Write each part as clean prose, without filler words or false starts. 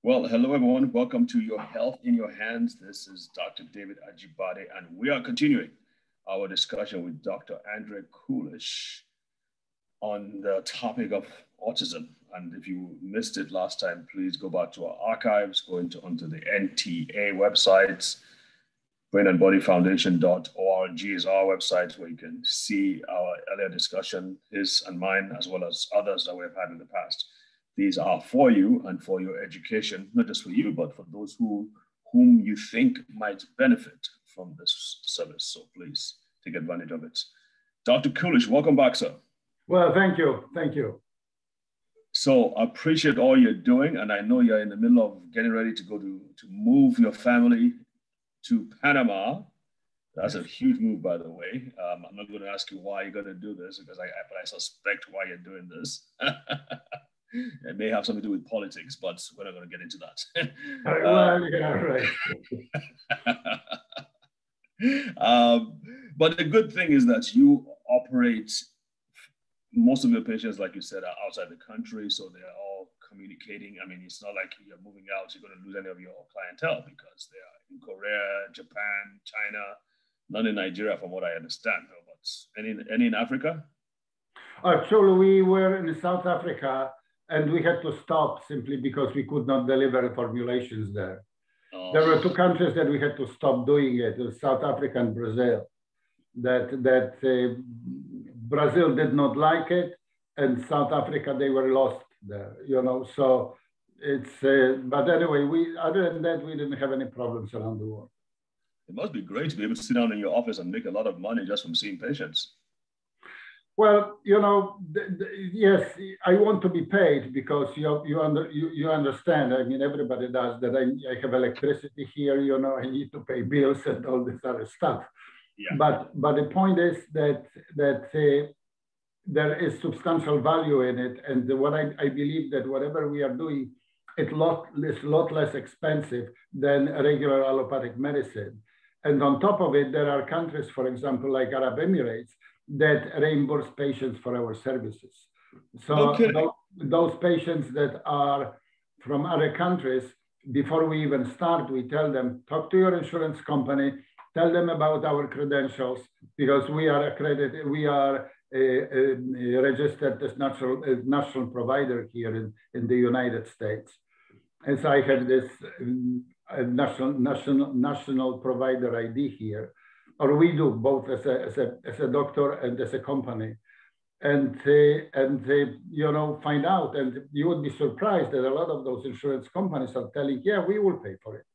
Well, hello everyone. Welcome to Your Health in Your Hands. This is Dr. David Ajibade, and we are continuing our discussion with Dr. Andre Kulisz on the topic of autism. And if you missed it last time, please go back to our archives, go onto the NTA websites. brainandbodyfoundation.org is our website where you can see our earlier discussion, his and mine, as well as others that we've had in the past. These are for you and for your education, not just for you, but for those whom you think might benefit from this service. So please take advantage of it. Dr. Kulisz, welcome back, sir. Well, thank you. Thank you. So I appreciate all you're doing. And I know you're in the middle of getting ready to go to move your family to Panama. That's a huge move, by the way. I'm not going to ask you why you're going to do this, because I suspect why you're doing this. It may have something to do with politics, but we're not going to get into that. Well, yeah, right. But the good thing is that you operate, most of your patients, like you said, are outside the country, so they're all communicating. I mean, it's not like you're moving out, you're going to lose any of your clientele, because they are in Korea, Japan, China, none in Nigeria, from what I understand. But any in Africa? Actually, we were in South Africa, and we had to stop simply because we could not deliver formulations there. Oh. There were two countries that we had to stop doing it: South Africa and Brazil. Brazil did not like it, and South Africa, they were lost there. So it's. But anyway, other than that, we didn't have any problems around the world. It must be great to be able to sit down in your office and make a lot of money just from seeing patients. Well, yes, I want to be paid, because you understand. I mean, everybody does that. I have electricity here. I need to pay bills and all this other stuff. Yeah. But the point is that there is substantial value in it, and what I believe that whatever we are doing, it's a lot less expensive than regular allopathic medicine. And on top of it, there are countries, for example, like Arab Emirates, that reimburse patients for our services. So those patients that are from other countries, before we even start, we tell them, talk to your insurance company, tell them about our credentials, because we are accredited, we are registered as national provider here in the United States. And so I have this national provider ID here. Or we do both as a doctor and as a company, and find out, and you would be surprised that a lot of those insurance companies are telling, yeah, we will pay for it.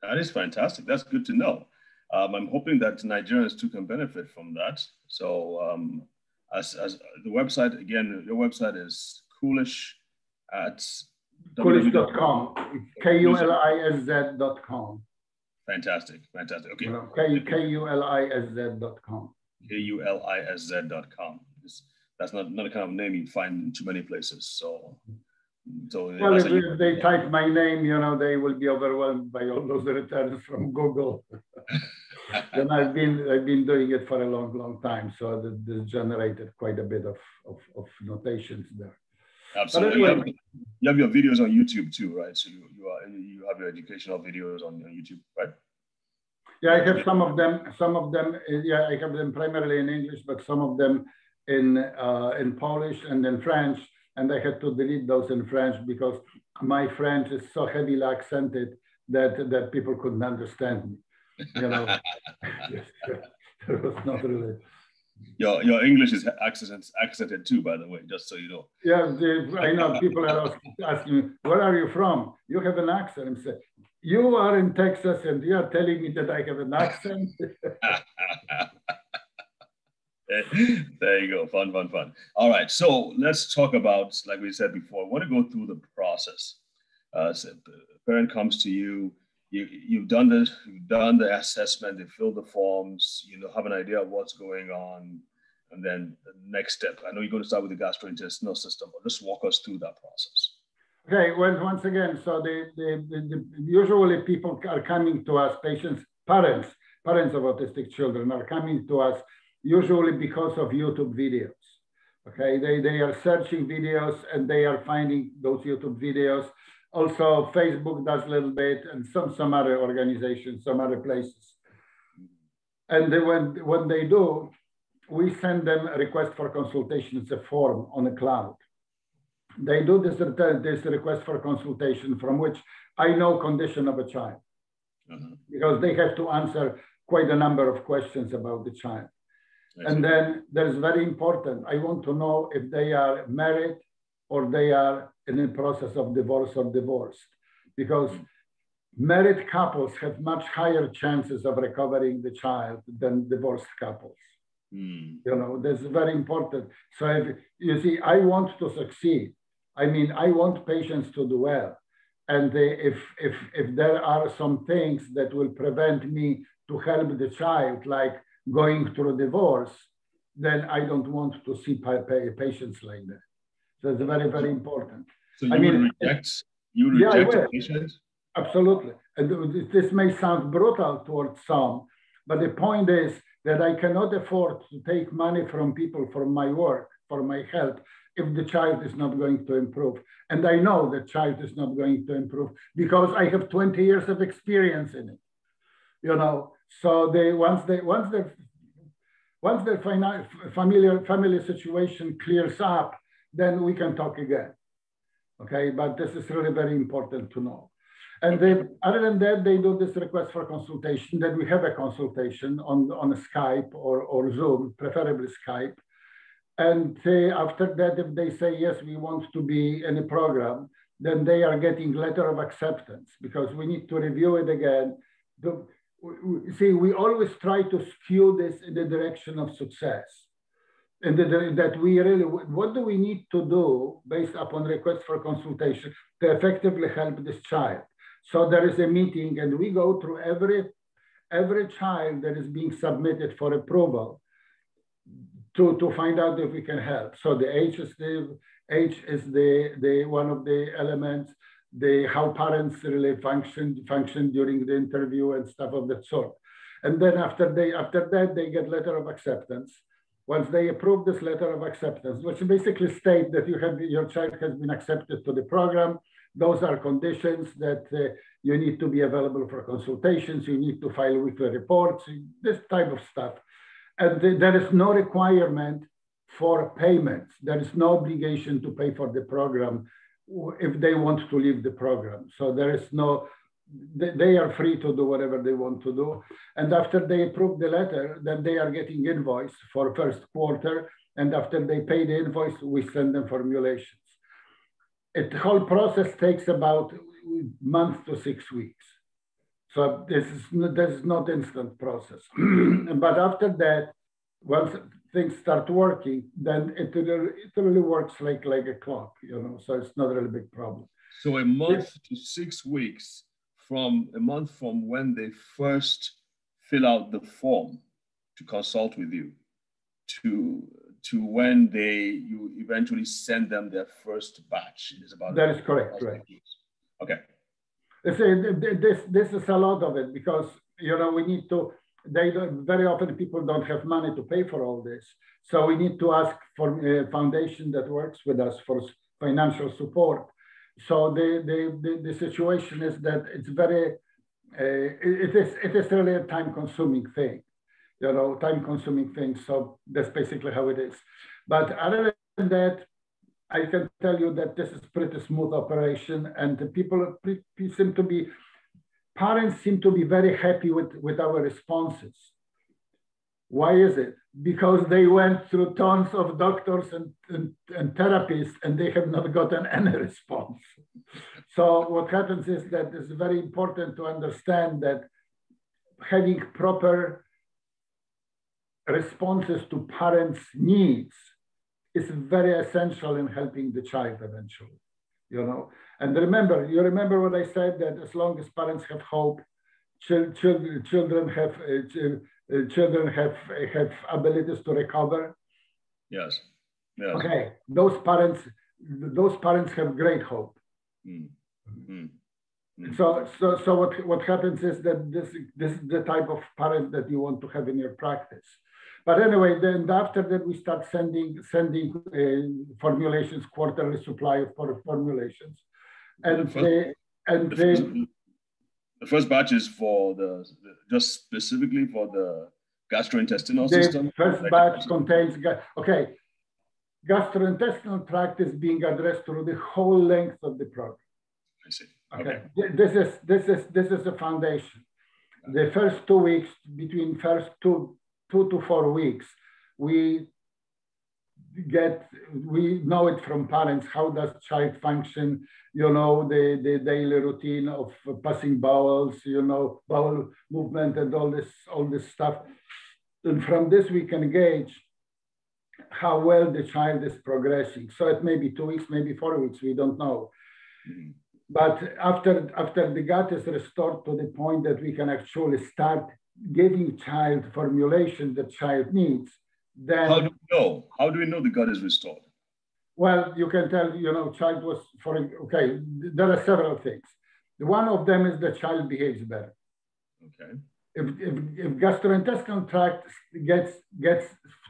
That is fantastic. That's good to know. I'm hoping that Nigerians too can benefit from that. So as the website, again, your website is Kulisz at Kulisz.com, KULISZ.com. Fantastic. Okay. KULISZ.com. KULISZ.com. That's not a kind of name you'd find in too many places. So well, if they type my name, they will be overwhelmed by all those returns from Google. And I've been doing it for a long time, so this generated quite a bit of notations there. Absolutely. Anyway, you have your videos on YouTube too, right? So you have your educational videos on YouTube, right? Yeah, I have some of them. Yeah, I have them primarily in English, but some of them in Polish and in French. And I had to delete those in French because my French is so heavily accented that people couldn't understand me. There was not really. Your English is accented too, by the way, just so you know. Yeah, I know people are asking me, where are you from? You have an accent. I'm saying, you are in Texas and you are telling me that I have an accent? There you go, fun. All right, so let's talk about, like we said before, I want to go through the process. So the parent comes to you, you've done the assessment, they fill the forms, have an idea of what's going on, and then the next step. I know you're going to start with the gastrointestinal system, but just walk us through that process. Okay, well, once again, so usually people are coming to us, parents of autistic children are coming to us usually because of YouTube videos. Okay, they are searching videos and they are finding those YouTube videos Also, Facebook does a little bit, and some other organizations, some other places. And then when they do, we send them a request for consultation. It's a form on the cloud. They do this request for consultation from which I know condition of a child, because they have to answer quite a number of questions about the child. And then there's very important, I want to know if they are married or they are in the process of divorce or divorced, because married couples have much higher chances of recovering the child than divorced couples. You know, that's very important. So if, you see, I want to succeed. I mean, I want patients to do well. And if there are some things that will prevent me to help the child, like going through divorce, then I don't want to see patients like that. So it's very, very important. So you would reject a patient? Absolutely. And this may sound brutal towards some, but the point is that I cannot afford to take money from people for my work, for my help, if the child is not going to improve. And I know the child is not going to improve because I have 20 years of experience in it. You know, so once the family situation clears up, then we can talk again. Okay, but this is really very important to know. And then, other than that, they do this request for consultation. Then we have a consultation on Skype or Zoom, preferably Skype. And after that, if they say, yes, we want to be in a program, then they are getting letter of acceptance, because we need to review it again. See, we always try to skew this in the direction of success. And that we really, what do we need to do based upon request for consultation to effectively help this child? So there is a meeting, and we go through every child that is being submitted for approval to find out if we can help. So the age is the one of the elements, how parents really function during the interview and stuff of that sort. And then after that, they get letter of acceptance. Once they approve this letter of acceptance, which basically state that your child has been accepted to the program, those are conditions that you need to be available for consultations, you need to file weekly reports, this type of stuff. And there is no requirement for payments. There is no obligation to pay for the program if they want to leave the program. So there is no, they are free to do whatever they want to do. And after they approve the letter, then they are getting invoice for first quarter. And after they pay the invoice, we send them formulations. The whole process takes about a month to 6 weeks. So this is not instant process. But after that, once things start working, then it really works like a clock, you know, so it's not a really big problem. So a month to 6 weeks from when they first fill out the form to consult with you to when you eventually send them their first batch. That is correct, right? Okay. This is a lot of it, because, you know, we need to, very often people don't have money to pay for all this. So we need to ask for a foundation that works with us for financial support. So the situation is that it's very, it is really a time-consuming thing, you know, time-consuming thing. So that's basically how it is. But other than that, I can tell you that this is pretty smooth operation, and the parents seem to be very happy with our responses. Why is it? Because they went through tons of doctors and therapists, and they have not gotten any response. So what happens is that it's very important to understand that having proper responses to parents' needs is very essential in helping the child eventually, you know. And you remember what I said, that as long as parents have hope, children have abilities to recover. Yes. Yes. Okay. Those parents have great hope. So what happens is that this is the type of parent that you want to have in your practice. But anyway, then after that, we start sending formulations, quarterly supply of formulations. And the first batch is for just specifically for the gastrointestinal system. The first batch contains, okay, gastrointestinal tract is being addressed through the whole length of the program. I see. Okay. This is the foundation. The first 2 weeks, between first two to 4 weeks, we know it from parents. How does child function? You know, the daily routine of passing bowels, you know, bowel movement and all this stuff. And from this, we can gauge how well the child is progressing. So it may be 2 weeks, maybe 4 weeks, we don't know. Mm-hmm. But after the gut is restored to the point that we can actually start giving child formulation that child needs, then— How do we know? How do we know the gut is restored? Well, you can tell, you know, child was, okay, there are several things. One of them is the child behaves better. Okay. If gastrointestinal tract gets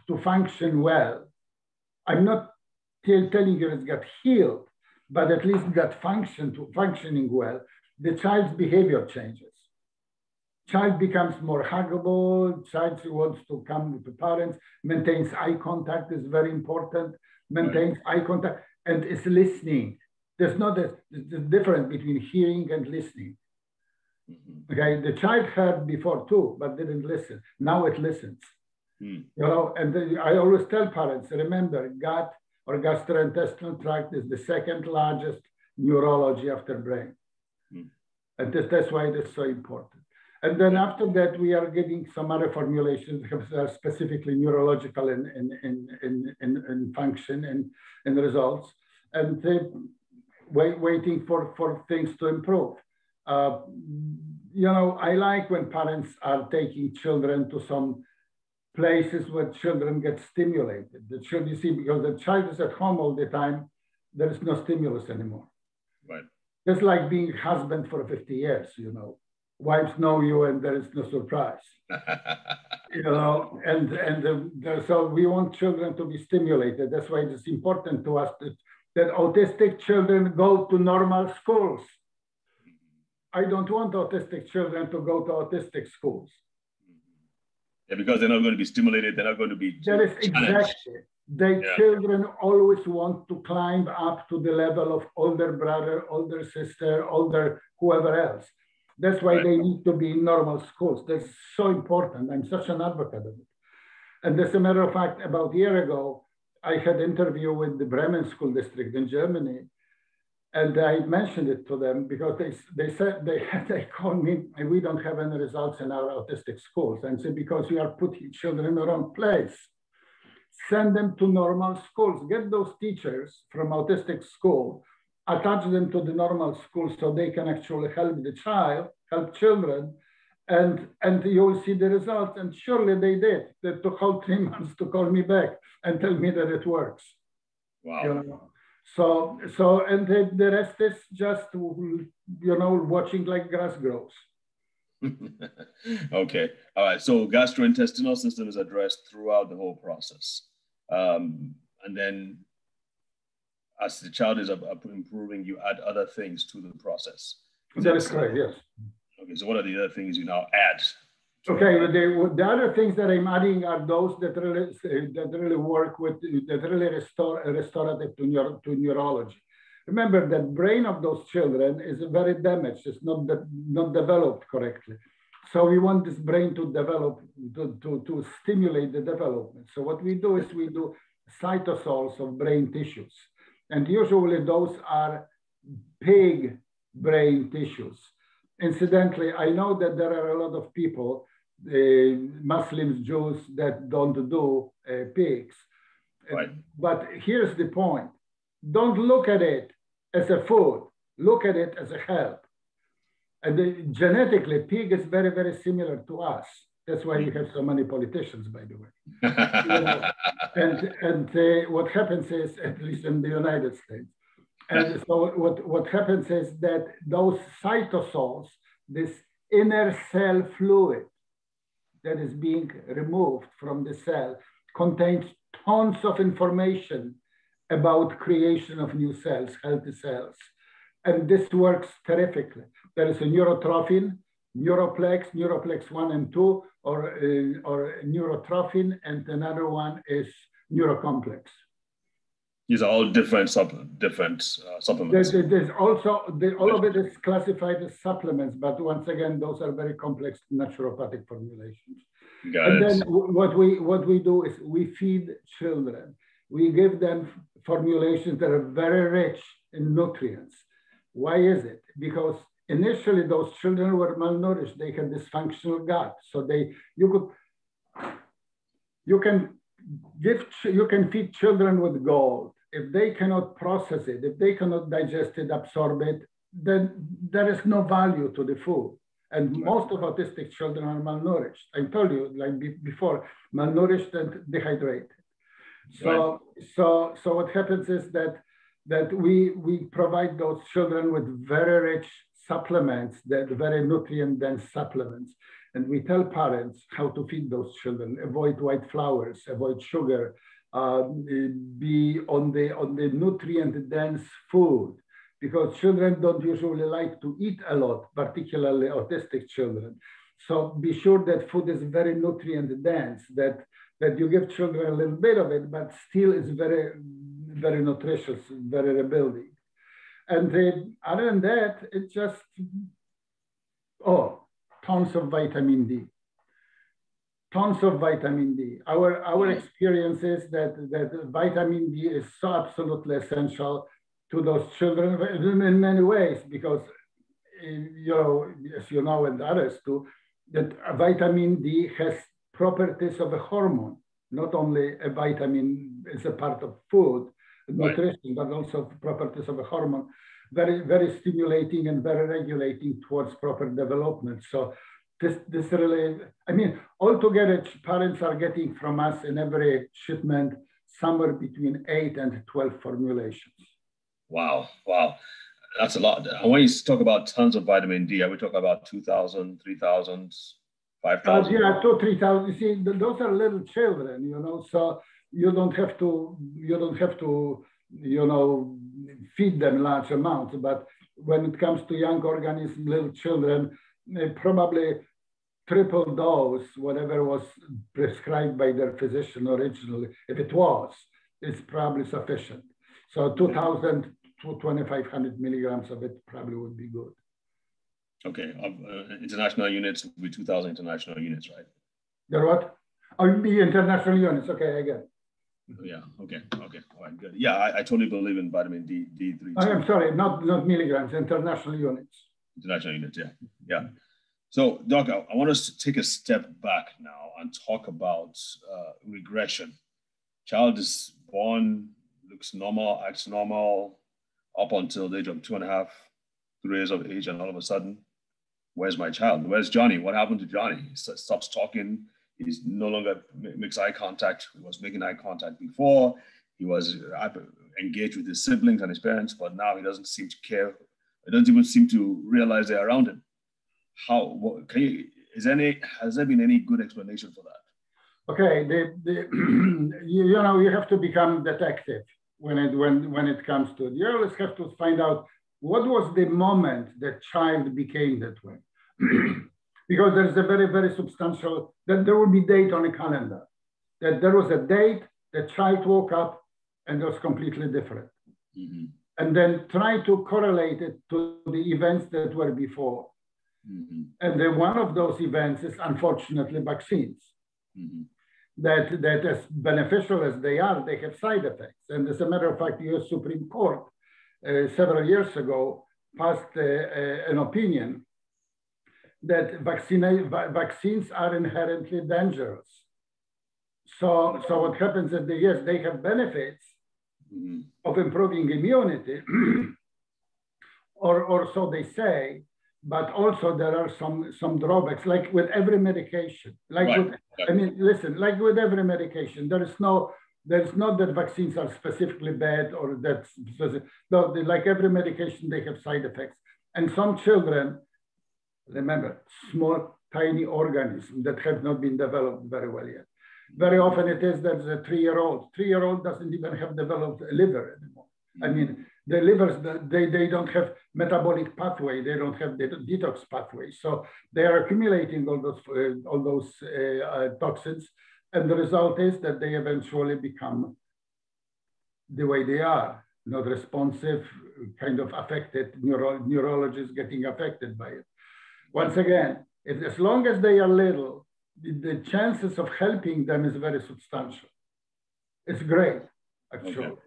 to function well, I'm not telling you it's got healed, but at least got functioning well, the child's behavior changes. Child becomes more huggable, child wants to come with the parents, maintains eye contact is very important, maintains eye contact, and is listening. There's not a difference between hearing and listening. Mm-hmm. Okay, the child heard before too, but didn't listen. Now it listens. You know, and I always tell parents, remember, gut or gastrointestinal tract is the second largest neurology after brain. And that's why it is so important. And then after that, we are getting some other formulations that are specifically neurological in function and results, and waiting for things to improve. You know, I like when parents are taking children to some places where children get stimulated. The children, you see, because the child is at home all the time, there is no stimulus anymore. Right. It's like being husband for 50 years, you know. Wives know you and there is no surprise. You know, so we want children to be stimulated. That's why it's important to us that autistic children go to normal schools. I don't want autistic children to go to autistic schools. Yeah, because they're not going to be stimulated. They're not going to be challenged. Exactly. Children always want to climb up to the level of older brother, older sister, older whoever else. That's why they need to be in normal schools. That's so important. I'm such an advocate of it. And as a matter of fact, about a year ago, I had an interview with the Bremen School District in Germany. And I mentioned it to them because they said, they called me, and we don't have any results in our autistic schools. And said, because we are putting children in the wrong place. Send them to normal schools. Get those teachers from autistic school, attach them to the normal school so they can actually help the child, help children, and you will see the results. And surely they did. They took whole 3 months to call me back and tell me that it works. Wow. You know? So and the rest is just, you know, watching like grass grows. Okay. All right. So gastrointestinal system is addressed throughout the whole process. And then as the child is improving, you add other things to the process. That is correct, yes. Okay. So what are the other things you now add? Okay, the other things that I'm adding are those that really work with, that really restorative to neurology. Remember that brain of those children is very damaged. It's not developed correctly. So we want this brain to develop, to stimulate the development. So what we do is we do cytosols of brain tissues. And usually those are pig brain tissues. Incidentally, I know that there are a lot of people, Muslims, Jews, that don't do pigs. Right. But here's the point. Don't look at it as a food. Look at it as a help. And genetically, pig is very, very similar to us. That's why we have so many politicians, by the way. You know, and what happens is, at least in the United States, and so what happens is that those cytosols, this inner cell fluid that is being removed from the cell, contains tons of information about creation of new cells, healthy cells. And this works terrifically. There is a neurotrophin, neuroplex 1 and 2, or neurotrophin, and another one is neurocomplex. These are all different supplements. There's also, all of it is classified as supplements, but once again, those are very complex naturopathic formulations. Then what we do is we feed children. We give them formulations that are very rich in nutrients. Why is it? Because initially those children were malnourished. They had dysfunctional gut. So you can feed children with gold. If they cannot process it, if they cannot digest it, absorb it, then there is no value to the food. And most of autistic children are malnourished. I told you, like before, malnourished and dehydrated. So what happens is that we provide those children with very rich supplements, that very nutrient-dense supplements. And we tell parents how to feed those children: avoid white flours, avoid sugar, be on the nutrient-dense food, because children don't usually like to eat a lot, particularly autistic children. So be sure that food is very nutrient-dense, that you give children a little bit of it, but still is very, very nutritious, very rebuilding. And other than that, it's just, tons of vitamin D. Tons of vitamin D. Our experience is that vitamin D is so absolutely essential to those children in many ways, because, as you know, and others too, that vitamin D has properties of a hormone. Not only a vitamin is a part of food, nutrition, but also properties of a hormone. Very, very stimulating and very regulating towards proper development. So this really, I mean, altogether, parents are getting from us in every shipment somewhere between 8 and 12 formulations. Wow. That's a lot. I want you to talk about tons of vitamin D. Are we talking about 2,000, 3,000, 5,000? Yeah, 2,000, 3,000. You see, those are little children, so you don't have to, feed them large amounts. But when it comes to young organisms, little children, probably triple dose, whatever was prescribed by their physician originally, if it was, is probably sufficient. So 2,000 to 2,500 milligrams of it probably would be good. Okay, international units would be 2,000 international units, right? They're what? Oh, the international units. Okay, I get it. Yeah. Okay. All right. Good. Yeah, I totally believe in vitamin D3. I'm sorry, not milligrams. International units. International units. Yeah. So, Doc, I want us to take a step back now and talk about regression. Child is born, looks normal, acts normal, up until the age of 2.5, 3 years of age, and all of a sudden, where's my child? Where's Johnny? What happened to Johnny? He stops talking. He's no longer makes eye contact. He was making eye contact before. He was engaged with his siblings and his parents, but now he doesn't seem to care. He doesn't even seem to realize they're around him. Has there been any good explanation for that? Okay, you have to become detective when it comes to it. You always have to find out what was the moment that child became that way. Because there's a very, very substantial, that there will be date on a calendar, that there was a date, the child woke up and it was completely different. Mm-hmm. And then try to correlate it to the events that were before. Mm-hmm. And then one of those events is unfortunately vaccines. Mm-hmm. That as beneficial as they are, they have side effects. And as a matter of fact, the US Supreme Court several years ago passed an opinion that vaccines are inherently dangerous. So what happens is that yes, they have benefits of improving immunity, or so they say, but also there are some drawbacks, like with every medication. Like with every medication, there's not that vaccines are specifically bad or that specific. No, like every medication, they have side effects. And some children, remember, small, tiny organisms that have not been developed very well yet. Very often it is that the 3-year-old doesn't even have developed a liver anymore. I mean, the livers, they don't have metabolic pathway. They don't have the detox pathway. So they are accumulating all those toxins. And the result is that they eventually become the way they are, not responsive, kind of affected, neurologists getting affected by it. Once again, as long as they are little, the chances of helping them is very substantial. It's great, actually. Okay.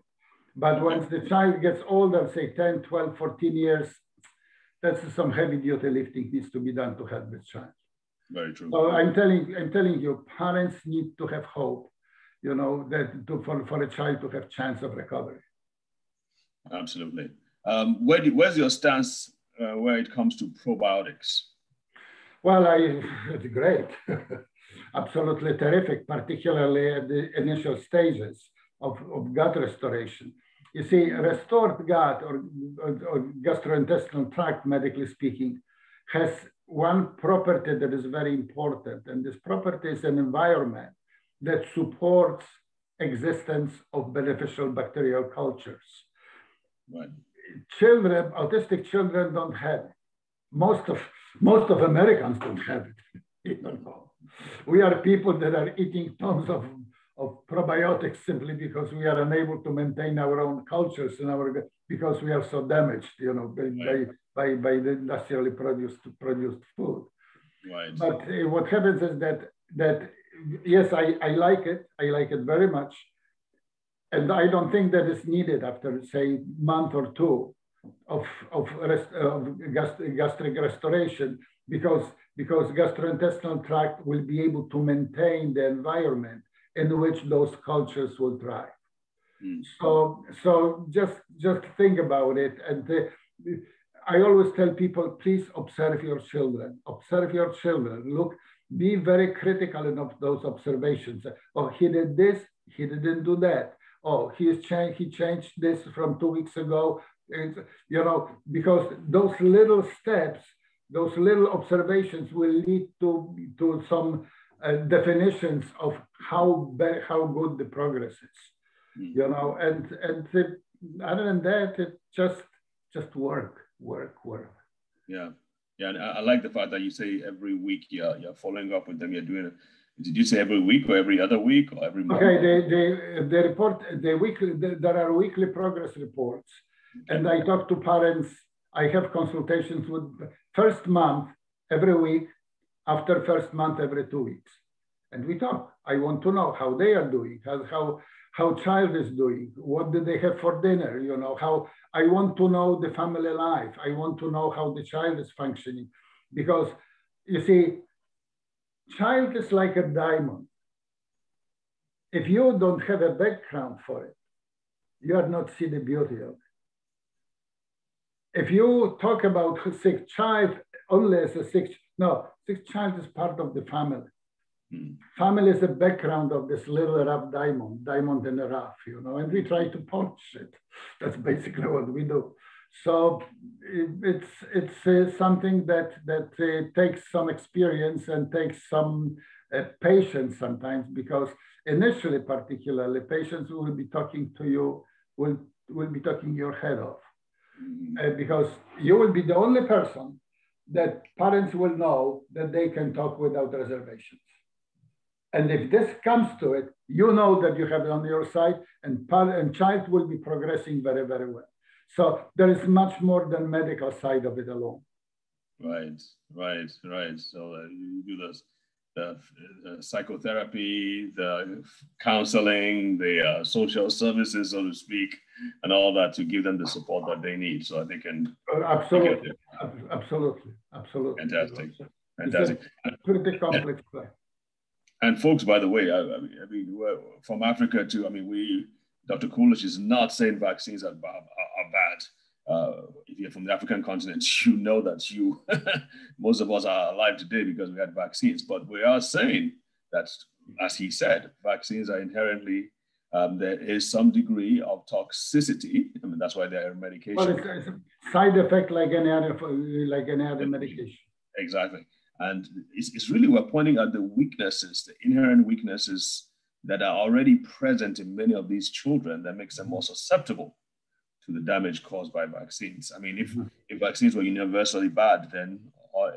But once the child gets older, say 10, 12, 14 years, that's some heavy duty lifting needs to be done to help this child. Very true. So I'm telling you, parents need to have hope, you know, that for a child to have chance of recovery. Absolutely. Where's your stance where it comes to probiotics? Well, it's great. Absolutely terrific, particularly at the initial stages of gut restoration. You see, restored gut or gastrointestinal tract, medically speaking, has one property that is very important. And this property is an environment that supports existence of beneficial bacterial cultures. Right. Children, autistic children don't have it. Most of Americans don't have it. You know. We are people that are eating tons of probiotics simply because we are unable to maintain our own cultures and because we are so damaged, you know, by the industrially produced food. Right. But what happens is that yes, I like it. I like it very much. And I don't think that is needed after, say, month or two of gastric restoration, because gastrointestinal tract will be able to maintain the environment in which those cultures will thrive. So just think about it. And I always tell people, please observe your children. Observe your children. Look, be very critical of those observations. Oh, he did this, he didn't do that. Oh, he changed this from 2 weeks ago. You know, because those little steps, those little observations will lead to some definitions of how good the progress is. You know, and other than that, it just work. Yeah, and I like the fact that you say every week you're following up with them. You're doing it. Did you say every week or every other week or every month? Okay, they report the weekly. There are weekly progress reports, okay. And I talk to parents. I have consultations with first month every week, after first month every 2 weeks, and we talk. I want to know how they are doing, how child is doing, what did they have for dinner, you know, how I want to know the family life. I want to know how the child is functioning, because you see, child is like a diamond. If you don't have a background for it, you are not see the beauty of it. If you talk about sick child only as a sick child is part of the family. Family is the background of this little rough diamond in the rough, you know, and we try to polish it. That's basically what we do. So it's something that takes some experience and takes some patience sometimes, because initially, particularly, patients will be talking to you, will be talking your head off, because you will be the only person that parents will know that they can talk without reservations. And if this comes to it, you know that you have it on your side, and child will be progressing very, very well. So there is much more than medical side of it alone. Right. So you do the psychotherapy, the counseling, the social services, so to speak, and all that to give them the support that they need so that they can. Absolutely. Fantastic. It's a pretty complex play. And folks, by the way, I mean, from Africa too. I mean, Dr. Kulisz is not saying vaccines are bad. If you're from the African continent, you know that most of us are alive today because we had vaccines. But we are saying that, as he said, vaccines are inherently, there is some degree of toxicity. I mean, that's why they're medication. Well, it's a side effect like any other medication. Exactly. And it's really, we're pointing at the weaknesses, the inherent weaknesses that are already present in many of these children that makes them more susceptible to the damage caused by vaccines. I mean, if vaccines were universally bad, then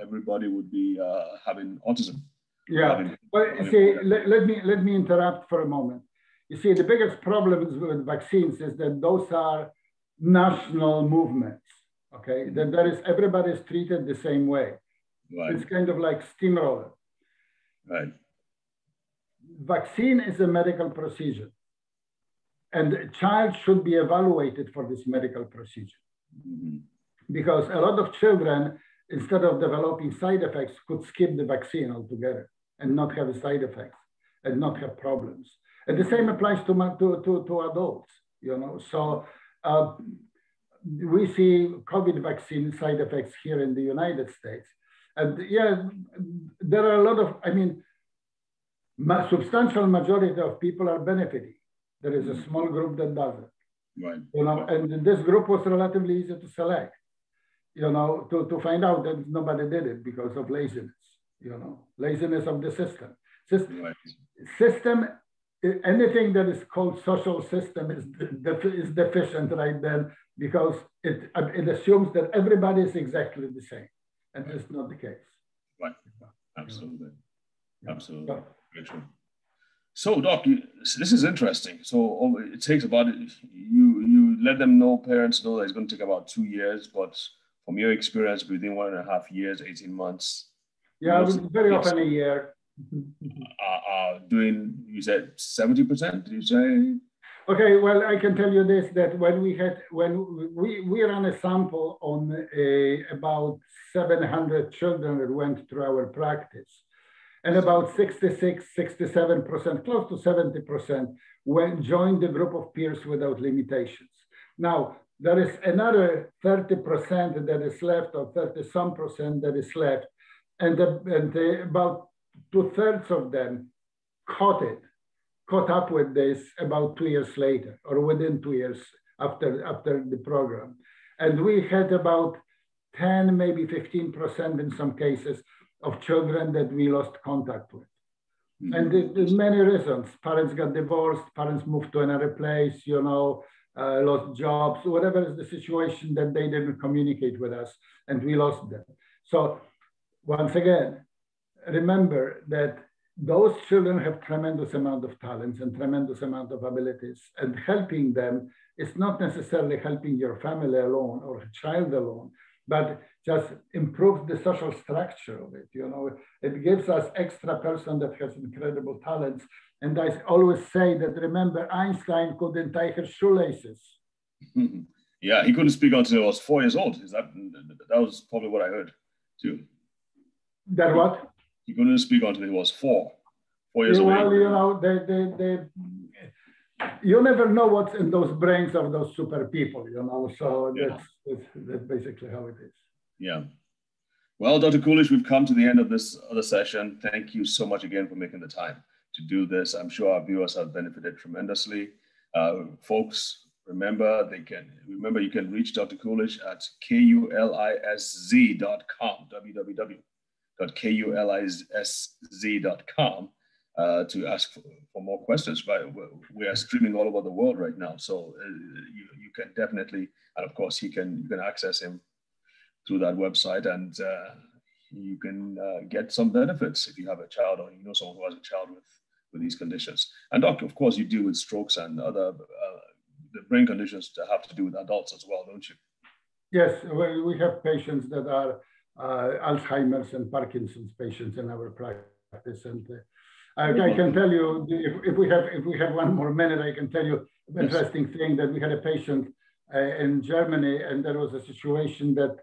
everybody would be having autism. Yeah, but see, let me interrupt for a moment. You see, the biggest problems with vaccines is that those are national movements. Okay, that there is everybody is treated the same way. Right. It's kind of like steamroller. Right. Vaccine is a medical procedure, and a child should be evaluated for this medical procedure. Because a lot of children, instead of developing side effects, could skip the vaccine altogether and not have side effects and not have problems. And the same applies to adults, you know. So we see COVID vaccine side effects here in the United States. And yeah, there are a lot of, I mean, substantial majority of people are benefiting. There is a small group that doesn't. Right. You know, and this group was relatively easy to select, you know, to find out that nobody did it because of laziness, you know, laziness of the system. System, anything that is called social system is deficient right then, because it assumes that everybody is exactly the same. And that's not the case. Right. Absolutely. Yeah. Absolutely. Very true. So, Doc, this is interesting. So it takes about, you let them know, parents know that it's going to take about 2 years, but from your experience, within 1.5 years, 18 months. Yeah, very often a year. Doing, you said 70%, did you say? Okay, well, I can tell you this, that when we ran a sample on about 700 children that went through our practice, and about 66, 67%, close to 70% joined the group of peers without limitations. Now, there is another 30% that is left, or 30-some% that is left, and about 2/3 of them caught up with this about 2 years later, or within 2 years after the program. And we had about 10, maybe 15% in some cases of children that we lost contact with. And there's many reasons. Parents got divorced, parents moved to another place, you know, lost jobs, whatever is the situation, that they didn't communicate with us and we lost them. So once again, remember that those children have tremendous amount of talents and tremendous amount of abilities, and helping them is not necessarily helping your family alone or a child alone, but just improves the social structure of it. You know, it gives us extra person that has incredible talents. And I always say that, remember, Einstein couldn't tie his shoelaces. Yeah, he couldn't speak until he was 4 years old. That was probably what I heard too. That what? He couldn't speak until he was 4 years old. Well, you know, you never know what's in those brains of those super people, you know, so that's basically how it is. Yeah. Well, Dr. Kulisz, we've come to the end of this other session. Thank you so much again for making the time to do this. I'm sure our viewers have benefited tremendously. Folks, remember you can reach Dr. Kulisz at kulisz.com, www.kulisz.com. To ask for more questions. We are streaming all over the world right now, so you can definitely, and of course you can access him through that website, and you can get some benefits if you have a child or you know someone who has a child with these conditions. And Doc, of course, you deal with strokes and other the brain conditions that have to do with adults as well, don't you? Yes, we have patients that are Alzheimer's and Parkinson's patients in our practice, and I can tell you, if we have one more minute, I can tell you an interesting thing, that we had a patient in Germany, and there was a situation that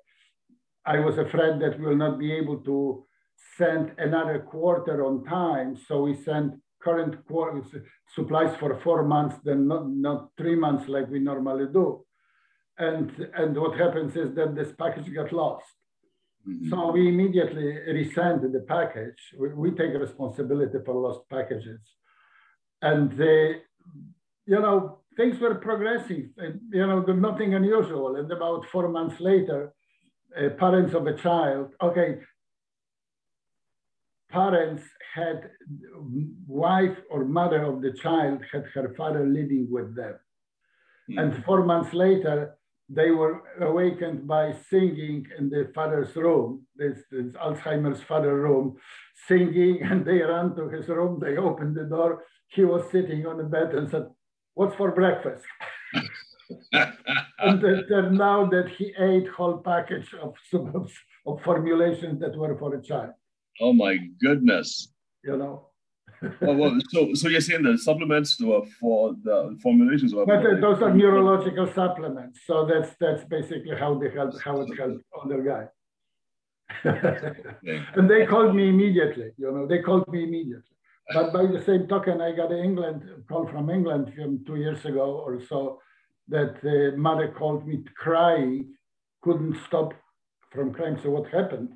I was afraid that we will not be able to send another quarter on time. So we sent current quarter supplies for 4 months, then not 3 months like we normally do. And what happens is that this package got lost. So we immediately resent the package. We take responsibility for lost packages. And you know, things were progressing, you know, nothing unusual. And about 4 months later, parents of a child, parents had, wife or mother of the child had her father living with them. And 4 months later, they were awakened by singing in the father's room, this Alzheimer's father room, singing, and they ran to his room, they opened the door, he was sitting on the bed and said, "What's for breakfast?" And it turned out that he ate whole package of formulations that were for a child. Oh my goodness. You know. Well, so you're saying the supplements were for the formulations were but those are neurological supplements. So that's basically how it helped other guy. And they called me immediately, you know, they called me immediately. But by the same token, I got a call from England 2 years ago or so, that the mother called me crying, couldn't stop from crying. So what happened?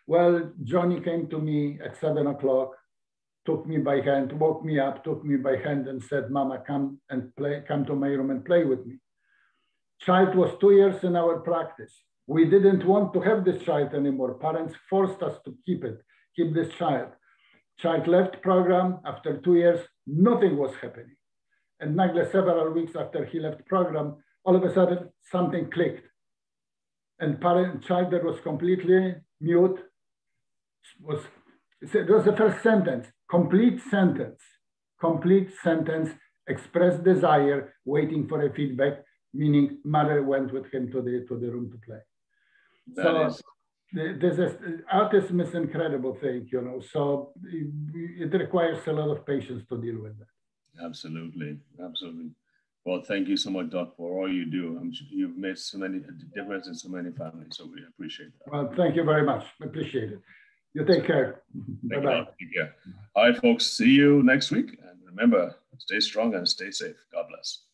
Well, Johnny came to me at 7 o'clock, took me by hand, woke me up, took me by hand and said, "Mama, come to my room and play with me." Child was 2 years in our practice. We didn't want to have this child anymore. Parents forced us to keep this child. Child left program after 2 years, nothing was happening. And Nagle, several weeks after he left program, all of a sudden something clicked. And child that was completely mute it was the first sentence, complete sentence, expressed desire, waiting for a feedback, meaning mother went with him to the room to play. Autism is an incredible thing, you know, so it requires a lot of patience to deal with that. Absolutely, absolutely. Well, thank you so much, Doc, for all you do. I'm sure you've made so many difference in so many families, so we appreciate that. Well, thank you very much. Appreciate it. You take care. Bye-bye. Take care. All right, folks, see you next week. And remember, stay strong and stay safe. God bless.